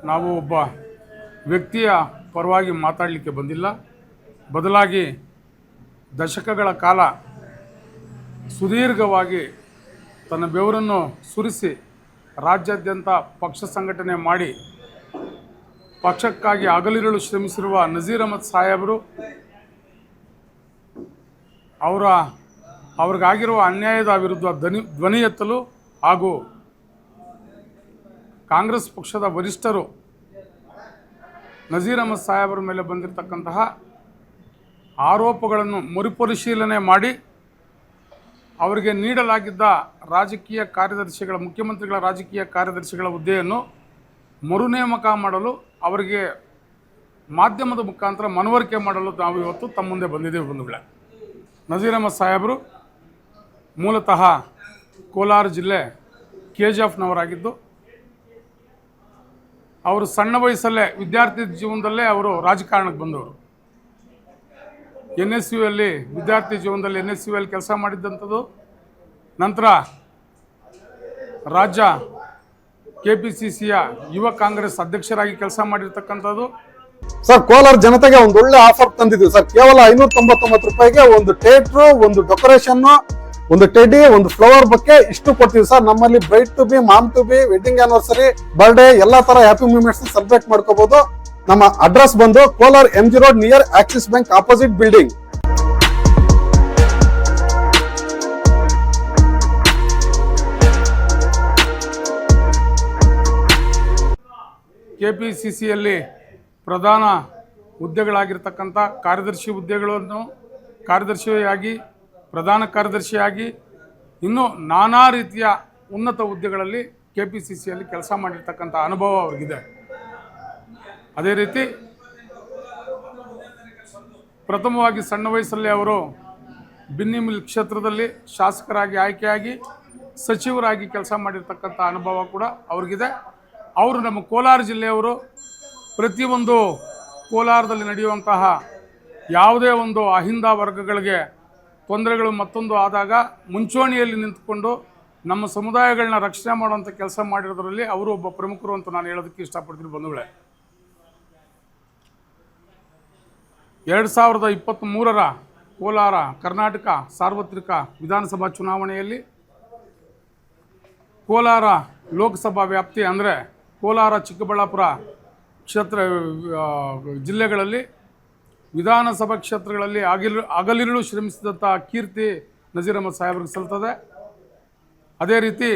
ನಾವು ಒಬ್ಬ ವ್ಯಕ್ತಿಯ ಪರವಾಗಿ ಮಾತಾಡಲಿಕ್ಕೆ ಬಂದಿಲ್ಲ. ಬದಲಾಗಿ ದಶಕಗಳ ಕಾಲ ಸುದೀರ್ಘವಾಗಿ ತನ್ನ ಬೆವರನ್ನು ಸುರಿಸಿ ರಾಜ್ಯಾದ್ಯಂತ ಪಕ್ಷ ಸಂಘಟನೆ ಮಾಡಿ ಪಕ್ಷಕ್ಕಾಗಿ ಹಗಲಿರುಳು ಶ್ರಮಿಸಿರುವ ನಜೀರ್ ಅಹಮದ್ ಸಾಹೇಬರು ಅವ್ರಿಗಾಗಿರುವ ಅನ್ಯಾಯದ ವಿರುದ್ಧ ಧ್ವನಿ ಎತ್ತಲು ಹಾಗೂ ಕಾಂಗ್ರೆಸ್ ಪಕ್ಷದ ವರಿಷ್ಠರು ನಜೀರ್ ಅಹಮದ್ ಸಾಹೇಬರ ಮೇಲೆ ಬಂದಿರತಕ್ಕಂತಹ ಆರೋಪಗಳನ್ನು ಮರುಪರಿಶೀಲನೆ ಮಾಡಿ ಅವರಿಗೆ ನೀಡಲಾಗಿದ್ದ ರಾಜಕೀಯ ಕಾರ್ಯದರ್ಶಿಗಳ ಮುಖ್ಯಮಂತ್ರಿಗಳ ರಾಜಕೀಯ ಕಾರ್ಯದರ್ಶಿಗಳ ಹುದ್ದೆಯನ್ನು ಮರುನೇಮಕ ಮಾಡಲು ಅವರಿಗೆ ಮಾಧ್ಯಮದ ಮುಖಾಂತರ ಮನವರಿಕೆ ಮಾಡಲು ನಾವು ಇವತ್ತು ತಮ್ಮ ಮುಂದೆ ಬಂದಿದ್ದೇವೆ ಬಂಧುಗಳೇ. ನಜೀರ್ ಅಹಮದ್ ಸಾಹೇಬರು ಮೂಲತಃ ಕೋಲಾರ ಜಿಲ್ಲೆ KGFನವರಾಗಿದ್ದು ಅವರು ಸಣ್ಣ ವಯಸ್ಸಲ್ಲೇ ವಿದ್ಯಾರ್ಥಿ ಜೀವನದಲ್ಲೇ ಅವರು ರಾಜಕಾರಣಕ್ಕೆ ಬಂದವರು. NSUಯಲ್ಲಿ ವಿದ್ಯಾರ್ಥಿ ಜೀವನದಲ್ಲಿ NSUಯಲ್ಲಿ ಕೆಲಸ ಮಾಡಿದ್ದಂಥದ್ದು. ನಂತರ ರಾಜ್ಯ KPCCಯ ಯುವ ಕಾಂಗ್ರೆಸ್ ಅಧ್ಯಕ್ಷರಾಗಿ ಕೆಲಸ ಮಾಡಿರ್ತಕ್ಕಂಥದ್ದು. ಸರ್, ಕೋಲಾರ ಜನತೆಗೆ ಒಂದು ಒಳ್ಳೆ ಆಫರ್ ತಂದಿದ್ವಿ ಸರ್. ಕೇವಲ 599 ರೂಪಾಯಿಗೆ ಒಂದು ಥಿಯೇಟ್ರು, ಒಂದು ಡೆಕೋರೇಷನ್, ಒಂದು ಟೆಡಿ, ಒಂದು ಫ್ಲವರ್ ಬಕ್ಕೆ ಇಷ್ಟು ಕೊಡ್ತೀವಿ ಸರ್. ನಮ್ಮಲ್ಲಿ bride to be, mom to be, wedding anniversary, birthday ಎಲ್ಲಾ ತರ ಹ್ಯಾಪಿ ಮೂಮೆಂಟ್ಸ್ ಸೆಲೆಬ್ರೇಟ್ ಮಾಡ್ಕೋಬಹುದು. ನಮ್ಮ ಅಡ್ರೆಸ್ ಬಂದು Kolar MG road near Axis bank opposite building. KPCCಯಲ್ಲಿ ಪ್ರಧಾನ ಹುದ್ದೆಗಳಾಗಿರ್ತಕ್ಕಂಥ ಕಾರ್ಯದರ್ಶಿ ಹುದ್ದೆಗಳನ್ನು ಕಾರ್ಯದರ್ಶಿಯಾಗಿ, ಪ್ರಧಾನ ಕಾರ್ಯದರ್ಶಿಯಾಗಿ, ಇನ್ನೂ ನಾನಾ ರೀತಿಯ ಉನ್ನತ ಹುದ್ದೆಗಳಲ್ಲಿ KPCCಯಲ್ಲಿ ಕೆಲಸ ಮಾಡಿರ್ತಕ್ಕಂಥ ಅನುಭವ ಅವ್ರಿಗಿದೆ. ಅದೇ ರೀತಿ ಪ್ರಥಮವಾಗಿ ಸಣ್ಣ ವಯಸ್ಸಲ್ಲಿ ಅವರು ಬಿನ್ನಿಮಿಲ್ ಕ್ಷೇತ್ರದಲ್ಲಿ ಶಾಸಕರಾಗಿ ಆಯ್ಕೆಯಾಗಿ ಸಚಿವರಾಗಿ ಕೆಲಸ ಮಾಡಿರ್ತಕ್ಕಂಥ ಅನುಭವ ಕೂಡ ಅವ್ರಿಗಿದೆ. ಅವರು ನಮ್ಮ ಕೋಲಾರ ಜಿಲ್ಲೆಯವರು. ಪ್ರತಿಯೊಂದು ಕೋಲಾರದಲ್ಲಿ ನಡೆಯುವಂತಹ ಯಾವುದೇ ಒಂದು ಅಹಿಂದ ವರ್ಗಗಳಿಗೆ ತೊಂದರೆಗಳು ಮತ್ತೊಂದು ಆದಾಗ ಮುಂಚೂಣಿಯಲ್ಲಿ ನಿಂತುಕೊಂಡು ನಮ್ಮ ಸಮುದಾಯಗಳನ್ನ ರಕ್ಷಣೆ ಮಾಡುವಂಥ ಕೆಲಸ ಮಾಡಿರೋದ್ರಲ್ಲಿ ಅವರು ಒಬ್ಬ ಪ್ರಮುಖರು ಅಂತ ನಾನು ಹೇಳೋದಕ್ಕೆ ಇಷ್ಟಪಡ್ತೀನಿ ಬಂಧುಗಳೇ. 2023ರ ಕೋಲಾರ ಕರ್ನಾಟಕ ಸಾರ್ವತ್ರಿಕ ವಿಧಾನಸಭಾ ಚುನಾವಣೆಯಲ್ಲಿ ಕೋಲಾರ ಲೋಕಸಭಾ ವ್ಯಾಪ್ತಿ ಅಂದರೆ ಕೋಲಾರ, ಚಿಕ್ಕಬಳ್ಳಾಪುರ ಕ್ಷೇತ್ರ ಜಿಲ್ಲೆಗಳಲ್ಲಿ ವಿಧಾನಸಭಾ ಕ್ಷೇತ್ರಗಳಲ್ಲಿ ಹಗಲಿರುಳು ಶ್ರಮಿಸಿದಂಥ ಕೀರ್ತಿ ನಜೀರ್ ಅಹಮದ್ ಸಾಹೇಬ್ರಿಗೆ ಸಲ್ತದೆ. ಅದೇ ರೀತಿ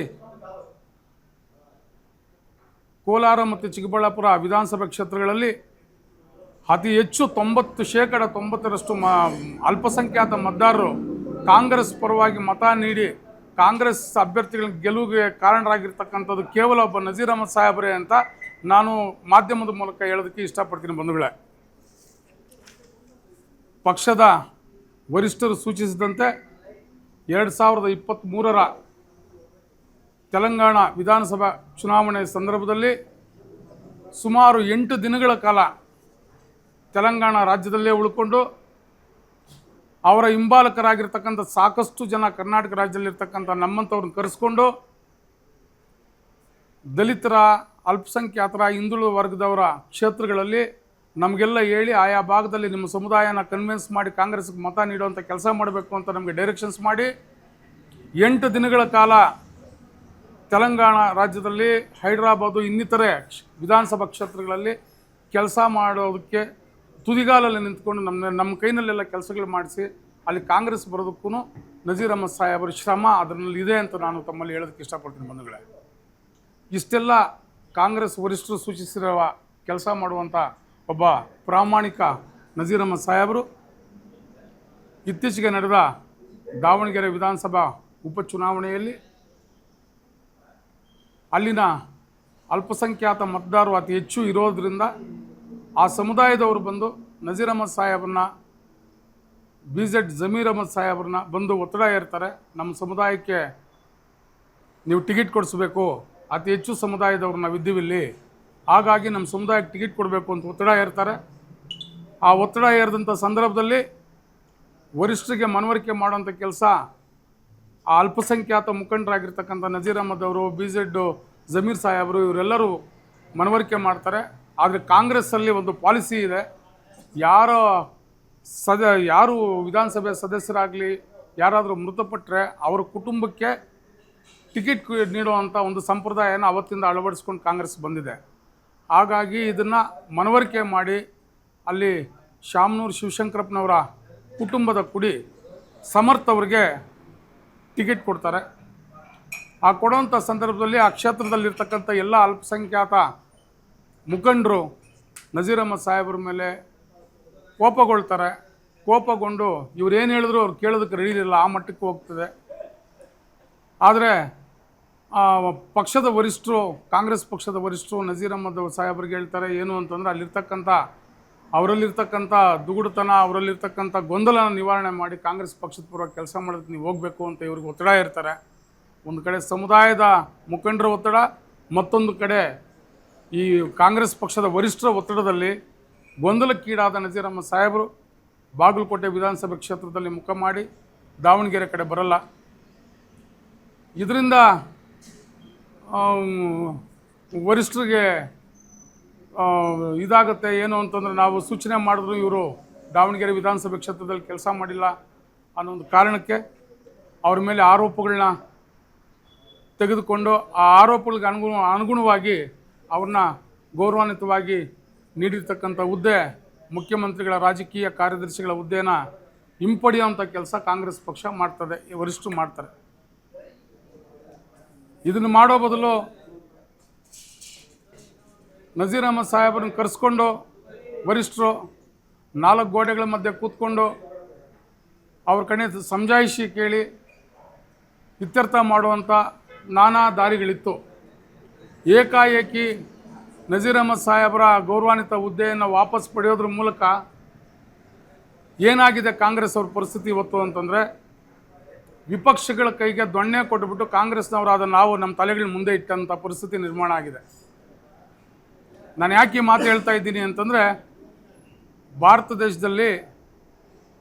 ಕೋಲಾರ ಮತ್ತು ಚಿಕ್ಕಬಳ್ಳಾಪುರ ವಿಧಾನಸಭಾ ಕ್ಷೇತ್ರಗಳಲ್ಲಿ ಅತಿ ಹೆಚ್ಚು 90% ಅಲ್ಪಸಂಖ್ಯಾತ ಮತದಾರರು ಕಾಂಗ್ರೆಸ್ ಪರವಾಗಿ ಮತ ನೀಡಿ ಕಾಂಗ್ರೆಸ್ ಅಭ್ಯರ್ಥಿಗಳ ಗೆಲುವಿಗೆ ಕಾರಣರಾಗಿರ್ತಕ್ಕಂಥದ್ದು ಕೇವಲ ಒಬ್ಬ ನಜೀರ್ ಅಹಮದ್ ಸಾಹೇಬ್ರೇ ಅಂತ ನಾನು ಮಾಧ್ಯಮದ ಮೂಲಕ ಹೇಳೋದಕ್ಕೆ ಇಷ್ಟಪಡ್ತೀನಿ ಬಂಧುಗಳೇ. ಪಕ್ಷದ ವರಿಷ್ಠರು ಸೂಚಿಸಿದಂತೆ 2023ರ ತೆಲಂಗಾಣ ವಿಧಾನಸಭಾ ಚುನಾವಣೆ ಸಂದರ್ಭದಲ್ಲಿ ಸುಮಾರು 8 ದಿನಗಳ ಕಾಲ ತೆಲಂಗಾಣ ರಾಜ್ಯದಲ್ಲೇ ಉಳ್ಕೊಂಡು ಅವರ ಹಿಂಬಾಲಕರಾಗಿರ್ತಕ್ಕಂಥ ಸಾಕಷ್ಟು ಜನ ಕರ್ನಾಟಕ ರಾಜ್ಯದಲ್ಲಿರ್ತಕ್ಕಂಥ ನಮ್ಮಂಥವ್ರನ್ನ ಕರೆಸ್ಕೊಂಡು ದಲಿತರ, ಅಲ್ಪಸಂಖ್ಯಾತರ, ಹಿಂದುಳಿದ ವರ್ಗದವರ ಕ್ಷೇತ್ರಗಳಲ್ಲಿ ನಮಗೆಲ್ಲ ಹೇಳಿ ಆಯಾ ಭಾಗದಲ್ಲಿ ನಿಮ್ಮ ಸಮುದಾಯನ ಕನ್ವಿನ್ಸ್ ಮಾಡಿ ಕಾಂಗ್ರೆಸ್ಗೆ ಮತ ನೀಡುವಂಥ ಕೆಲಸ ಮಾಡಬೇಕು ಅಂತ ನಮಗೆ ಡೈರೆಕ್ಷನ್ಸ್ ಮಾಡಿ 8 ದಿನಗಳ ಕಾಲ ತೆಲಂಗಾಣ ರಾಜ್ಯದಲ್ಲಿ ಹೈದರಾಬಾದು ಇನ್ನಿತರೆ ವಿಧಾನಸಭಾ ಕ್ಷೇತ್ರಗಳಲ್ಲಿ ಕೆಲಸ ಮಾಡೋದಕ್ಕೆ ತುದಿಗಾಲಲ್ಲಿ ನಿಂತ್ಕೊಂಡು ನಮ್ಮ ಕೈನಲ್ಲೆಲ್ಲ ಕೆಲಸಗಳು ಮಾಡಿಸಿ ಅಲ್ಲಿ ಕಾಂಗ್ರೆಸ್ ಬರೋದಕ್ಕೂ ನಜೀರ್ ಅಹಮದ್ ಸಾಹೇಬರ ಶ್ರಮ ಅದರಲ್ಲಿ ಇದೆ ಅಂತ ನಾನು ತಮ್ಮಲ್ಲಿ ಹೇಳೋದಕ್ಕೆ ಇಷ್ಟಪಡ್ತೀನಿ ಬಂಧುಗಳೇ. ಇಷ್ಟೆಲ್ಲ ಕಾಂಗ್ರೆಸ್ ವರಿಷ್ಠರು ಸೂಚಿಸಿರುವ ಕೆಲಸ ಮಾಡುವಂಥ ಒಬ್ಬ ಪ್ರಾಮಾಣಿಕ ನಜೀರ್ ಅಹಮದ್ ಸಾಹೇಬರು ಇತ್ತೀಚೆಗೆ ನಡೆದ ದಾವಣಗೆರೆ ವಿಧಾನಸಭಾ ಉಪಚುನಾವಣೆಯಲ್ಲಿ ಅಲ್ಲಿನ ಅಲ್ಪಸಂಖ್ಯಾತ ಮತದಾರರು ಅತಿ ಹೆಚ್ಚು ಇರೋದರಿಂದ ಆ ಸಮುದಾಯದವರು ಬಂದು ನಜೀರ್ ಅಹಮದ್ ಸಾಹೇಬ್ರನ್ನ, BZ ಜಮೀರ್ ಅಹಮದ್ ಸಾಹೇಬ್ರನ್ನ ಬಂದು ಒತ್ತಡ ಹೇರ್ತಾರೆ. ನಮ್ಮ ಸಮುದಾಯಕ್ಕೆ ನೀವು ಟಿಕೆಟ್ ಕೊಡಿಸ್ಬೇಕು, ಅತಿ ಹೆಚ್ಚು ಸಮುದಾಯದವ್ರು ನಾವಿದ್ದೀವಿಲ್ಲಿ, ಹಾಗಾಗಿ ನಮ್ಮ ಸಮುದಾಯಕ್ಕೆ ಟಿಕೆಟ್ ಕೊಡಬೇಕು ಅಂತ ಒತ್ತಡ ಹೇರ್ತಾರೆ. ಆ ಒತ್ತಡ ಹೇರಿದಂಥ ಸಂದರ್ಭದಲ್ಲಿ ವರಿಷ್ಠರಿಗೆ ಮನವರಿಕೆ ಮಾಡುವಂಥ ಕೆಲಸ ಆ ಅಲ್ಪಸಂಖ್ಯಾತ ಮುಖಂಡರಾಗಿರ್ತಕ್ಕಂಥ ನಜೀರ್ ಅಹಮದ್ ಅವರು, BZ ಜಮೀರ್ ಸಾಹೇಬರು ಇವರೆಲ್ಲರೂ ಮನವರಿಕೆ ಮಾಡ್ತಾರೆ. ಆದರೆ ಕಾಂಗ್ರೆಸ್ಸಲ್ಲಿ ಒಂದು ಪಾಲಿಸಿ ಇದೆ, ಯಾರು ವಿಧಾನಸಭೆ ಸದಸ್ಯರಾಗಲಿ ಯಾರಾದರೂ ಮೃತಪಟ್ಟರೆ ಅವರ ಕುಟುಂಬಕ್ಕೆ ಟಿಕೆಟ್ ನೀಡುವಂಥ ಒಂದು ಸಂಪ್ರದಾಯನ ಅವತ್ತಿಂದ ಅಳವಡಿಸ್ಕೊಂಡು ಕಾಂಗ್ರೆಸ್ ಬಂದಿದೆ. ಹಾಗಾಗಿ ಇದನ್ನು ಮನವರಿಕೆ ಮಾಡಿ ಅಲ್ಲಿ ಶಾಮನೂರು ಶಿವಶಂಕರಪ್ಪನವರ ಕುಟುಂಬದ ಕುಡಿ ಸಮರ್ಥ ಅವ್ರಿಗೆ ಟಿಕೆಟ್ ಕೊಡ್ತಾರೆ. ಆ ಕೊಡುವಂಥ ಸಂದರ್ಭದಲ್ಲಿ ಆ ಕ್ಷೇತ್ರದಲ್ಲಿರ್ತಕ್ಕಂಥ ಎಲ್ಲ ಅಲ್ಪಸಂಖ್ಯಾತ ಮುಖಂಡರು ನಜೀರ್ ಅಹಮದ್ ಸಾಹೇಬ್ರ ಮೇಲೆ ಕೋಪಗೊಳ್ತಾರೆ. ಕೋಪಗೊಂಡು ಇವ್ರು ಏನು ಹೇಳಿದ್ರು ಅವ್ರು ಕೇಳೋದಕ್ಕೆ ರೆಡಿ ಇರಲ್ಲ, ಆ ಮಟ್ಟಕ್ಕೆ ಹೋಗ್ತದೆ. ಆದರೆ ಪಕ್ಷದ ವರಿಷ್ಠರು, ಕಾಂಗ್ರೆಸ್ ಪಕ್ಷದ ವರಿಷ್ಠರು ನಜೀರ್ ಅಹಮದ್ ಸಾಹೇಬ್ರಿಗೆ ಹೇಳ್ತಾರೆ ಏನು ಅಂತಂದರೆ ಅವರಲ್ಲಿರ್ತಕ್ಕಂಥ ದುಗುಡುತನ, ಅವರಲ್ಲಿರ್ತಕ್ಕಂಥ ಗೊಂದಲನ ನಿವಾರಣೆ ಮಾಡಿ ಕಾಂಗ್ರೆಸ್ ಪಕ್ಷದ ಪರವಾಗಿ ಕೆಲಸ ಮಾಡೋದಕ್ಕೆ ನೀವು ಹೋಗಬೇಕು ಅಂತ ಇವ್ರಿಗೆ ಒತ್ತಡ ಇರ್ತಾರೆ. ಒಂದು ಕಡೆ ಸಮುದಾಯದ ಮುಖಂಡರ ಒತ್ತಡ, ಮತ್ತೊಂದು ಕಡೆ ಈ ಕಾಂಗ್ರೆಸ್ ಪಕ್ಷದ ವರಿಷ್ಠರ ಒತ್ತಡದಲ್ಲಿ ಗೊಂದಲಕ್ಕೀಡಾದ ನಜೀರ್ ಅಹಮದ್ ಸಾಹೇಬರು ಬಾಗಲಕೋಟೆ ವಿಧಾನಸಭೆ ಕ್ಷೇತ್ರದಲ್ಲಿ ಮುಖ ಮಾಡಿ ದಾವಣಗೆರೆ ಕಡೆ ಬರಲ್ಲ. ಇದರಿಂದ ವರಿಷ್ಠರಿಗೆ ಇದಾಗುತ್ತೆ. ಏನು ಅಂತಂದರೆ ನಾವು ಸೂಚನೆ ಮಾಡಿದ್ರು ಇವರು ದಾವಣಗೆರೆ ವಿಧಾನಸಭೆ ಕ್ಷೇತ್ರದಲ್ಲಿ ಕೆಲಸ ಮಾಡಿಲ್ಲ ಅನ್ನೋ ಒಂದು ಕಾರಣಕ್ಕೆ ಅವ್ರ ಮೇಲೆ ಆರೋಪಗಳನ್ನ ತೆಗೆದುಕೊಂಡು ಆ ಆರೋಪಗಳಿಗೆ ಅನುಗುಣವಾಗಿ ಅವ್ರನ್ನ ಗೌರವಾನ್ವಿತವಾಗಿ ನೀಡಿರ್ತಕ್ಕಂಥ ಹುದ್ದೆ, ಮುಖ್ಯಮಂತ್ರಿಗಳ ರಾಜಕೀಯ ಕಾರ್ಯದರ್ಶಿಗಳ ಹುದ್ದೆನ ಹಿಂಪಡೆಯುವಂಥ ಕೆಲಸ ಕಾಂಗ್ರೆಸ್ ಪಕ್ಷ ಮಾಡ್ತದೆ, ವರಿಷ್ಠರು ಮಾಡ್ತಾರೆ. ಇದನ್ನು ಮಾಡೋ ಬದಲು ನಜೀರ್ ಅಹಮದ್ ಸಾಹೇಬ್ರನ್ನ ಕರೆಸ್ಕೊಂಡು ವರಿಷ್ಠರು 4 ಗೋಡೆಗಳ ಮಧ್ಯೆ ಕೂತ್ಕೊಂಡು ಅವ್ರ ಕಡೆ ಸಮಜಾಯಿಷಿ ಕೇಳಿ ಇತ್ಯರ್ಥ ಮಾಡುವಂಥ ನಾನಾ ದಾರಿಗಳಿತ್ತು. ಏಕಾಏಕಿ ನಜೀರ್ ಅಹಮದ್ ಸಾಹೇಬರ ಗೌರವಾನ್ವಿತ ಹುದ್ದೆಯನ್ನು ವಾಪಸ್ ಪಡೆಯೋದ್ರ ಮೂಲಕ ಏನಾಗಿದೆ ಕಾಂಗ್ರೆಸ್ ಅವ್ರ ಪರಿಸ್ಥಿತಿ ಇವತ್ತು ಅಂತಂದರೆ, ವಿಪಕ್ಷಗಳ ಕೈಗೆ ದೊಣ್ಣೆ ಕೊಟ್ಟುಬಿಟ್ಟು ಕಾಂಗ್ರೆಸ್ನವರಾದ ನಾವು ನಮ್ಮ ತಲೆಗಳ ಮುಂದೆ ಇಟ್ಟಂಥ ಪರಿಸ್ಥಿತಿ ನಿರ್ಮಾಣ ಆಗಿದೆ. ನಾನು ಯಾಕೆ ಈ ಮಾತು ಹೇಳ್ತಾ ಇದ್ದೀನಿ ಅಂತಂದರೆ, ಭಾರತ ದೇಶದಲ್ಲಿ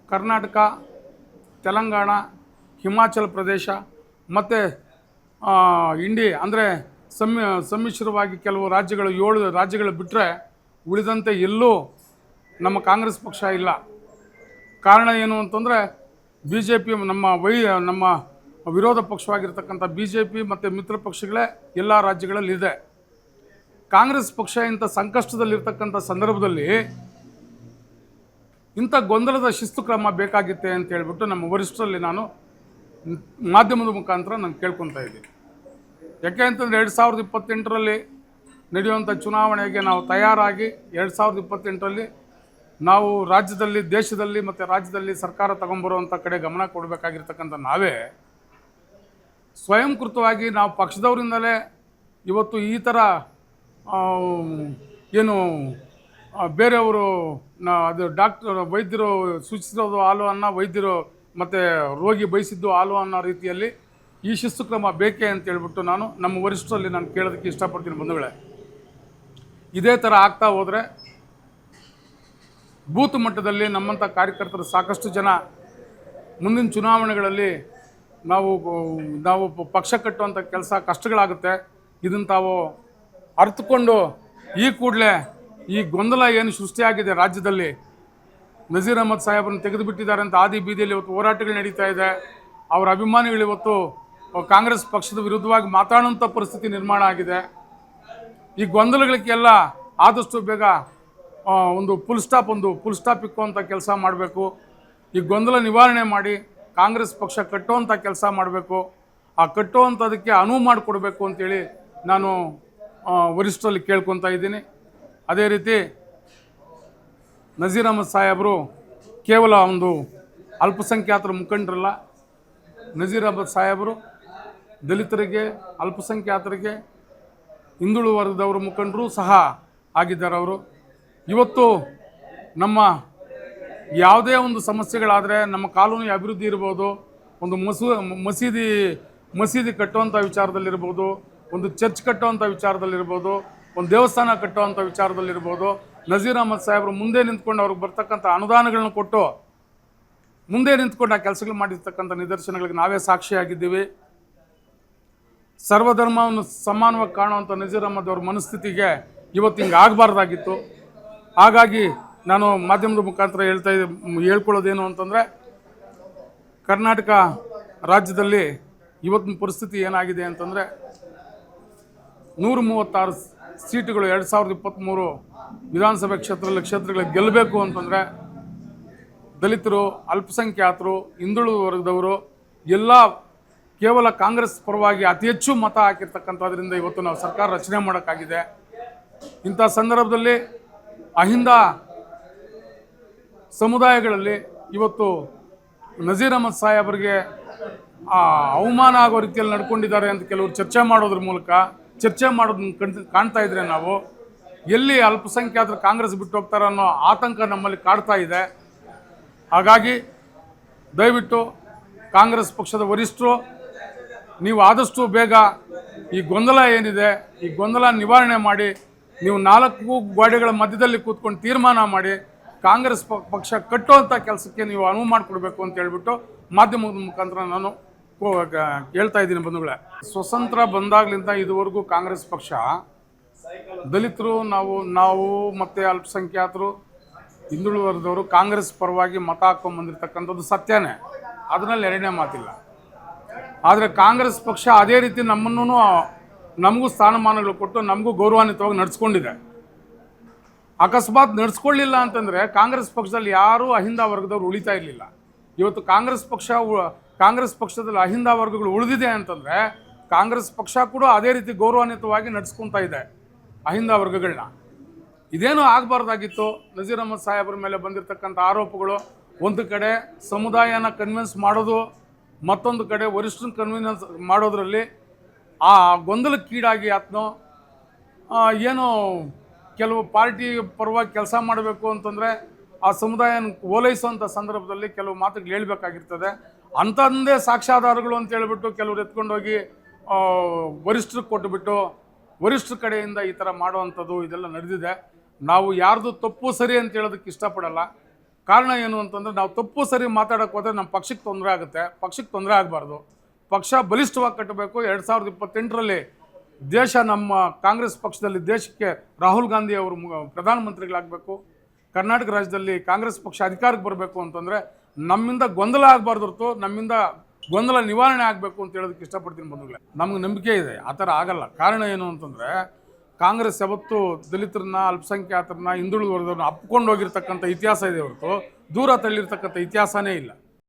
ಕರ್ನಾಟಕ, ತೆಲಂಗಾಣ, ಹಿಮಾಚಲ ಪ್ರದೇಶ ಮತ್ತು ಅಂದರೆ ಸಮ್ಮಿಶ್ರವಾಗಿ ಕೆಲವು ರಾಜ್ಯಗಳು 7 ರಾಜ್ಯಗಳು ಬಿಟ್ಟರೆ ಉಳಿದಂತೆ ಎಲ್ಲೂ ನಮ್ಮ ಕಾಂಗ್ರೆಸ್ ಪಕ್ಷ ಇಲ್ಲ. ಕಾರಣ ಏನು ಅಂತಂದರೆ BJP ನಮ್ಮ ವಿರೋಧ ಪಕ್ಷವಾಗಿರ್ತಕ್ಕಂಥ BJP ಮತ್ತು ಮಿತ್ರ ಪಕ್ಷಗಳೇ ಎಲ್ಲ ರಾಜ್ಯಗಳಲ್ಲಿದೆ. ಕಾಂಗ್ರೆಸ್ ಪಕ್ಷ ಇಂಥ ಸಂಕಷ್ಟದಲ್ಲಿರ್ತಕ್ಕಂಥ ಸಂದರ್ಭದಲ್ಲಿ ಇಂಥ ಗೊಂದಲದ ಶಿಸ್ತು ಕ್ರಮ ಬೇಕಾಗಿತ್ತೆ ಅಂತ ಹೇಳ್ಬಿಟ್ಟು ನಮ್ಮ ವರಿಷ್ಠರಲ್ಲಿ ನಾನು ಮಾಧ್ಯಮದ ಮುಖಾಂತರ ನಾನು ಕೇಳ್ಕೊತಾ ಇದ್ದೀನಿ. ಯಾಕೆ ಅಂತಂದರೆ 2028ರಲ್ಲಿ ನಡೆಯುವಂಥ ಚುನಾವಣೆಗೆ ನಾವು ತಯಾರಾಗಿ 2028ರಲ್ಲಿ ನಾವು ರಾಜ್ಯದಲ್ಲಿ, ದೇಶದಲ್ಲಿ ಮತ್ತು ರಾಜ್ಯದಲ್ಲಿ ಸರ್ಕಾರ ತಗೊಂಬರುವಂಥ ಕಡೆ ಗಮನ ಕೊಡಬೇಕಾಗಿರ್ತಕ್ಕಂಥ ನಾವೇ ಸ್ವಯಂಕೃತವಾಗಿ ನಾವು ಪಕ್ಷದವರಿಂದಲೇ ಇವತ್ತು ಈ ಥರ ಏನು ಬೇರೆಯವರು ಅದು ವೈದ್ಯರು ಸೂಚಿಸಿರೋದು ಹಾಲು ಅನ್ನ, ವೈದ್ಯರು ಮತ್ತು ರೋಗಿ ಬಯಸಿದ್ದು ಹಾಲು ಅನ್ನೋ ರೀತಿಯಲ್ಲಿ ಈ ಶಿಸ್ತು ಕ್ರಮ ಬೇಕೇ ಅಂತ ಹೇಳ್ಬಿಟ್ಟು ನಮ್ಮ ವರಿಷ್ಠರಲ್ಲಿ ನಾನು ಕೇಳೋದಕ್ಕೆ ಇಷ್ಟಪಡ್ತೀನಿ. ಬಂಧುಗಳೇ, ಇದೇ ಥರ ಆಗ್ತಾ ಹೋದರೆ ಬೂತ್ ಮಟ್ಟದಲ್ಲಿ ನಮ್ಮಂಥ ಕಾರ್ಯಕರ್ತರು ಸಾಕಷ್ಟು ಜನ ಮುಂದಿನ ಚುನಾವಣೆಗಳಲ್ಲಿ ನಾವು ಪಕ್ಷ ಕಟ್ಟುವಂಥ ಕೆಲಸ ಕಷ್ಟಗಳಾಗುತ್ತೆ. ಇದನ್ನು ತಾವು ಅರ್ಥಕೊಂಡು ಈ ಕೂಡಲೇ ಈ ಗೊಂದಲ ಏನು ಸೃಷ್ಟಿಯಾಗಿದೆ ರಾಜ್ಯದಲ್ಲಿ, ನಜೀರ್ ಅಹಮದ್ ಸಾಹೇಬ್ರನ್ನು ತೆಗೆದುಬಿಟ್ಟಿದ್ದಾರೆ ಅಂತ ಆದಿ ಬೀದಿಯಲ್ಲಿ ಇವತ್ತು ಹೋರಾಟಗಳು ನಡೀತಾ ಇದೆ. ಅವರ ಅಭಿಮಾನಿಗಳು ಇವತ್ತು ಕಾಂಗ್ರೆಸ್ ಪಕ್ಷದ ವಿರುದ್ಧವಾಗಿ ಮಾತಾಡುವಂಥ ಪರಿಸ್ಥಿತಿ ನಿರ್ಮಾಣ ಆಗಿದೆ. ಈ ಗೊಂದಲಗಳಿಗೆಲ್ಲ ಆದಷ್ಟು ಬೇಗ ಒಂದು ಫುಲ್ ಸ್ಟಾಪ್ ಇಕ್ಕುವಂಥ ಕೆಲಸ ಮಾಡಬೇಕು. ಈ ಗೊಂದಲ ನಿವಾರಣೆ ಮಾಡಿ ಕಾಂಗ್ರೆಸ್ ಪಕ್ಷ ಕಟ್ಟುವಂಥ ಕೆಲಸ ಮಾಡಬೇಕು. ಆ ಕಟ್ಟುವಂಥದಕ್ಕೆ ಅನುವು ಮಾಡಿಕೊಡ್ಬೇಕು ಅಂತೇಳಿ ನಾನು ವರಿಷ್ಠರಲ್ಲಿ ಕೇಳ್ಕೊತಾ ಇದ್ದೀನಿ. ಅದೇ ರೀತಿ ನಜೀರ್ ಅಹಮದ್ ಸಾಹೇಬರು ಕೇವಲ ಒಂದು ಅಲ್ಪಸಂಖ್ಯಾತರ ಮುಖಂಡರಲ್ಲ. ನಜೀರ್ ಅಹಮದ್ ಸಾಹೇಬರು ದಲಿತರಿಗೆ, ಅಲ್ಪಸಂಖ್ಯಾತರಿಗೆ, ಹಿಂದುಳಿದ ವರ್ಗದವರ ಮುಖಂಡರು ಸಹ ಆಗಿದ್ದಾರೆ. ಅವರು ಇವತ್ತು ನಮ್ಮ ಯಾವುದೇ ಒಂದು ಸಮಸ್ಯೆಗಳಾದರೆ, ನಮ್ಮ ಕಾನೂನು ಅಭಿವೃದ್ಧಿ ಇರ್ಬೋದು, ಒಂದು ಮಸೀದಿ ಕಟ್ಟುವಂಥ ವಿಚಾರದಲ್ಲಿರ್ಬೋದು, ಒಂದು ಚರ್ಚ್ ಕಟ್ಟುವಂಥ ವಿಚಾರದಲ್ಲಿರ್ಬೋದು, ಒಂದು ದೇವಸ್ಥಾನ ಕಟ್ಟುವಂಥ ವಿಚಾರದಲ್ಲಿರ್ಬೋದು, ನಜೀರ್ ಅಹಮದ್ ಸಾಹೇಬರು ಮುಂದೆ ನಿಂತ್ಕೊಂಡು ಅವ್ರಿಗೆ ಬರ್ತಕ್ಕಂಥ ಅನುದಾನಗಳನ್ನು ಕೊಟ್ಟು ಮುಂದೆ ನಿಂತ್ಕೊಂಡು ಆ ಕೆಲಸಗಳು ಮಾಡಿರ್ತಕ್ಕಂಥ ನಿದರ್ಶನಗಳಿಗೆ ನಾವೇ ಸಾಕ್ಷಿಯಾಗಿದ್ದೀವಿ. ಸರ್ವಧರ್ಮವನ್ನು ಸಮಾನವಾಗಿ ಕಾಣುವಂಥ ನಜೀರ್ ಅಹಮದ್ ಅವ್ರ ಮನಸ್ಥಿತಿಗೆ ಇವತ್ತು ಹಿಂಗೆ ಆಗಬಾರ್ದಾಗಿತ್ತು. ಹಾಗಾಗಿ ನಾನು ಮಾಧ್ಯಮದ ಮುಖಾಂತರ ಹೇಳ್ಕೊಳ್ಳೋದೇನು ಅಂತಂದರೆ, ಕರ್ನಾಟಕ ರಾಜ್ಯದಲ್ಲಿ ಇವತ್ತಿನ ಪರಿಸ್ಥಿತಿ ಏನಾಗಿದೆ ಅಂತಂದರೆ, 136 ಸೀಟುಗಳು 2023 ವಿಧಾನಸಭೆ ಕ್ಷೇತ್ರಗಳಿಗೆ ಗೆಲ್ಲಬೇಕು ಅಂತಂದರೆ ದಲಿತರು, ಅಲ್ಪಸಂಖ್ಯಾತರು, ಹಿಂದುಳಿದ ವರ್ಗದವರು ಎಲ್ಲ ಕೇವಲ ಕಾಂಗ್ರೆಸ್ ಪರವಾಗಿ ಅತಿ ಹೆಚ್ಚು ಮತ ಹಾಕಿರ್ತಕ್ಕಂಥದ್ರಿಂದ ಇವತ್ತು ನಾವು ಸರ್ಕಾರ ರಚನೆ ಮಾಡೋಕ್ಕಾಗಿದೆ. ಇಂಥ ಸಂದರ್ಭದಲ್ಲಿ ಅಹಿಂದ ಸಮುದಾಯಗಳಲ್ಲಿ ಇವತ್ತು ನಜೀರ್ ಅಹಮದ್ ಸಾಹೇಬರಿಗೆ ಅವಮಾನ ಆಗೋ ರೀತಿಯಲ್ಲಿ ನಡ್ಕೊಂಡಿದ್ದಾರೆ ಅಂತ ಕೆಲವರು ಚರ್ಚೆ ಮಾಡೋದನ್ನ ಕಾಣ್ತಾ ಇದ್ರೆ ನಾವು ಎಲ್ಲಿ ಅಲ್ಪಸಂಖ್ಯಾತರು ಕಾಂಗ್ರೆಸ್ ಬಿಟ್ಟು ಹೋಗ್ತಾರೆ ಅನ್ನೋ ಆತಂಕ ನಮ್ಮಲ್ಲಿ ಕಾಡ್ತಾ ಇದೆ. ಹಾಗಾಗಿ ದಯವಿಟ್ಟು ಕಾಂಗ್ರೆಸ್ ಪಕ್ಷದ ವರಿಷ್ಠರು ನೀವು ಆದಷ್ಟು ಬೇಗ ಈ ಗೊಂದಲ ಏನಿದೆ ಈ ಗೊಂದಲ ನಿವಾರಣೆ ಮಾಡಿ, ನೀವು 4 ಗೋಡೆಗಳ ಮಧ್ಯದಲ್ಲಿ ಕೂತ್ಕೊಂಡು ತೀರ್ಮಾನ ಮಾಡಿ ಕಾಂಗ್ರೆಸ್ ಪಕ್ಷ ಕಟ್ಟುವಂಥ ಕೆಲಸಕ್ಕೆ ನೀವು ಅನುವು ಮಾಡಿಕೊಡ್ಬೇಕು ಅಂತ ಹೇಳ್ಬಿಟ್ಟು ಮಾಧ್ಯಮದ ಮುಖಾಂತರ ನಾನು ಹೇಳ್ತಾ ಇದ್ದೀನಿ. ಬಂಧುಗಳೇ, ಸ್ವತಂತ್ರ ಬಂದಾಗ್ಲಿಂದ ಇದುವರೆಗೂ ಕಾಂಗ್ರೆಸ್ ಪಕ್ಷ ದಲಿತರು, ನಾವು ಮತ್ತು ಅಲ್ಪಸಂಖ್ಯಾತರು, ಹಿಂದುಳಿದ ವರ್ಗದವರು ಕಾಂಗ್ರೆಸ್ ಪರವಾಗಿ ಮತ ಹಾಕ್ಕೊಂಡ್ಬಂದಿರ್ತಕ್ಕಂಥದ್ದು ಸತ್ಯನೇ, ಅದರಲ್ಲಿ ಎರಡನೇ ಮಾತಿಲ್ಲ. ಆದರೆ ಕಾಂಗ್ರೆಸ್ ಪಕ್ಷ ಅದೇ ರೀತಿ ನಮಗೂ ಸ್ಥಾನಮಾನಗಳು ಕೊಟ್ಟು ನಮಗೂ ಗೌರವಾನ್ವಿತವಾಗಿ ನಡೆಸ್ಕೊಂಡಿದೆ. ಅಕಸ್ಮಾತ್ ನಡೆಸ್ಕೊಳ್ಳಿಲ್ಲ ಅಂತಂದರೆ ಕಾಂಗ್ರೆಸ್ ಪಕ್ಷದಲ್ಲಿ ಯಾರೂ ಅಹಿಂದ ವರ್ಗದವರು ಉಳಿತಾ ಇರಲಿಲ್ಲ. ಇವತ್ತು ಕಾಂಗ್ರೆಸ್ ಪಕ್ಷದಲ್ಲಿ ಅಹಿಂದ ವರ್ಗಗಳು ಉಳಿದಿದೆ ಅಂತಂದರೆ ಕಾಂಗ್ರೆಸ್ ಪಕ್ಷ ಕೂಡ ಅದೇ ರೀತಿ ಗೌರವಾನ್ವಿತವಾಗಿ ನಡೆಸ್ಕೊತಾ ಇದೆ ಅಹಿಂದ ವರ್ಗಗಳನ್ನ. ಇದೇನೂ ಆಗಬಾರ್ದಾಗಿತ್ತು. ನಜೀರ್ ಅಹಮದ್ ಸಾಹೇಬ್ರ ಮೇಲೆ ಬಂದಿರತಕ್ಕಂಥ ಆರೋಪಗಳು, ಒಂದು ಕಡೆ ಸಮುದಾಯನ ಕನ್ವಿನ್ಸ್ ಮಾಡೋದು, ಮತ್ತೊಂದು ಕಡೆ ವರಿಷ್ಠನ ಕನ್ವಿನ್ಸ್ ಮಾಡೋದ್ರಲ್ಲಿ ಆ ಗೊಂದಲಕ್ಕೀಡಾಗಿ ಆತನೋ ಏನೋ ಕೆಲವು ಪಾರ್ಟಿ ಪರವಾಗಿ ಕೆಲಸ ಮಾಡಬೇಕು ಅಂತಂದರೆ ಆ ಸಮುದಾಯನ ಓಲೈಸುವಂಥ ಸಂದರ್ಭದಲ್ಲಿ ಕೆಲವು ಮಾತುಗಳು ಹೇಳಬೇಕಾಗಿರ್ತದೆ. ಅಂಥದ್ದೇ ಸಾಕ್ಷ್ಯಾಧಾರಗಳು ಅಂತ ಹೇಳ್ಬಿಟ್ಟು ಕೆಲವರು ಎತ್ಕೊಂಡೋಗಿ ವರಿಷ್ಠರಿಗೆ ಕೊಟ್ಟುಬಿಟ್ಟು ವರಿಷ್ಠರ ಕಡೆಯಿಂದ ಈ ಥರ ಮಾಡುವಂಥದ್ದು ಇದೆಲ್ಲ ನಡೆದಿದೆ. ನಾವು ಯಾರ್ದು ತಪ್ಪು ಸರಿ ಅಂತ ಹೇಳೋದಕ್ಕೆ ಇಷ್ಟಪಡಲ್ಲ. ಕಾರಣ ಏನು ಅಂತಂದರೆ, ನಾವು ತಪ್ಪು ಸರಿ ಮಾತಾಡೋಕ್ಕೆ ಹೋದರೆ ನಮ್ಮ ಪಕ್ಷಕ್ಕೆ ತೊಂದರೆ ಆಗುತ್ತೆ. ಪಕ್ಷಕ್ಕೆ ತೊಂದರೆ ಆಗಬಾರ್ದು. ಪಕ್ಷ ಬಲಿಷ್ಠವಾಗಿ ಕಟ್ಟಬೇಕು. 2028ರಲ್ಲಿ ದೇಶ ನಮ್ಮ ಕಾಂಗ್ರೆಸ್ ಪಕ್ಷದಲ್ಲಿ ದೇಶಕ್ಕೆ ರಾಹುಲ್ ಗಾಂಧಿ ಅವರು ಪ್ರಧಾನಮಂತ್ರಿಗಳಾಗಬೇಕು. ಕರ್ನಾಟಕ ರಾಜ್ಯದಲ್ಲಿ ಕಾಂಗ್ರೆಸ್ ಪಕ್ಷ ಅಧಿಕಾರಕ್ಕೆ ಬರಬೇಕು ಅಂತಂದರೆ ನಮ್ಮಿಂದ ಗೊಂದಲ ಆಗಬಾರ್ದು ಹೊರತು ನಮ್ಮಿಂದ ಗೊಂದಲ ನಿವಾರಣೆ ಆಗಬೇಕು ಅಂತ ಹೇಳೋದಕ್ಕೆ ಇಷ್ಟಪಡ್ತೀನಿ ಬಂಧುಗಳೇ. ನಮ್ಗೆ ನಂಬಿಕೆ ಇದೆ ಆ ಥರ ಆಗಲ್ಲ. ಕಾರಣ ಏನು ಅಂತಂದರೆ, ಕಾಂಗ್ರೆಸ್ ಯಾವತ್ತು ದಲಿತರನ್ನ, ಅಲ್ಪಸಂಖ್ಯಾತರನ್ನ, ಹಿಂದುಳಿದ ವರ್ಗದವ್ರನ್ನ ಅಪ್ಕೊಂಡು ಹೋಗಿರ್ತಕ್ಕಂಥ ಇತಿಹಾಸ ಇದೆ ಹೊರತು ದೂರ ತಳ್ಳಿರ್ತಕ್ಕಂಥ ಇತಿಹಾಸನೇ ಇಲ್ಲ.